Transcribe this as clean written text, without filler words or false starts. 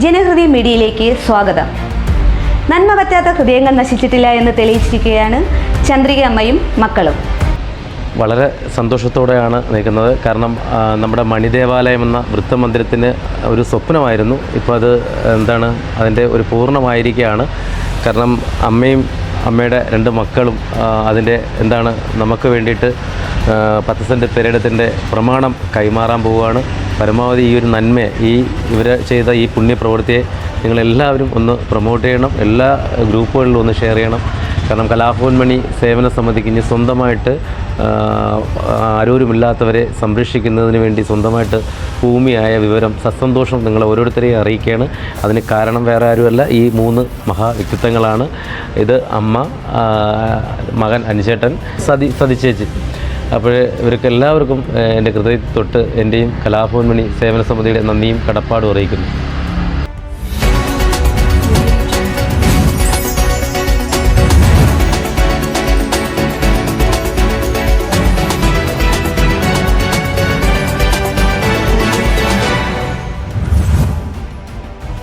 ജനഹൃദയ മീഡിയയിലേക്ക് സ്വാഗതം. നന്മ പറ്റാത്ത ഹൃദയങ്ങൾ നശിച്ചിട്ടില്ല എന്ന് തെളിയിച്ചിരിക്കുകയാണ് ചന്ദ്രിക അമ്മയും മക്കളും. വളരെ സന്തോഷത്തോടെയാണ് നിൽക്കുന്നത്. കാരണം നമ്മുടെ മണിദേവാലയം എന്ന വൃത്തമന്ദിരത്തിന് ഒരു സ്വപ്നമായിരുന്നു. ഇപ്പോൾ അത് അതിൻ്റെ ഒരു പൂർണ്ണമായിരിക്കുകയാണ്. കാരണം അമ്മയുടെ 2 മക്കളും അതിൻ്റെ നമുക്ക് വേണ്ടിയിട്ട് 10 സെൻറ്റ് പെരയിടത്തിൻ്റെ പ്രമാണം കൈമാറാൻ പോവുകയാണ്. പരമാവധി ഈ ഒരു നന്മയെ ഇവർ ചെയ്ത ഈ പുണ്യപ്രവൃത്തിയെ നിങ്ങളെല്ലാവരും ഒന്ന് പ്രൊമോട്ട് ചെയ്യണം. എല്ലാ ഗ്രൂപ്പുകളിലും ഒന്ന് ഷെയർ ചെയ്യണം. കാരണം കലാഭവൻമണി സേവന സമിതിക്ക് ഇനി സ്വന്തമായിട്ട് ആരോരുമില്ലാത്തവരെ സംരക്ഷിക്കുന്നതിന് വേണ്ടി സ്വന്തമായിട്ട് ഭൂമിയായ വിവരം സസന്തോഷം നിങ്ങൾ ഓരോരുത്തരെയും അറിയിക്കുകയാണ്. അതിന് കാരണം വേറെ ആരുമല്ല, ഈ 3 മഹാവ്യക്തിത്വങ്ങളാണ്. ഇത് അമ്മ, മകൻ അനിച്ചേട്ടൻ, സതിച്ചേച്ചി. അപ്പോൾ ഇവർക്ക് എല്ലാവർക്കും എൻ്റെ ഹൃദയത്തിൽ തൊട്ട് എൻ്റെയും കലാഭവൻമണി സേവന സമിതിയുടെ നന്ദിയും കടപ്പാടും അറിയിക്കുന്നു.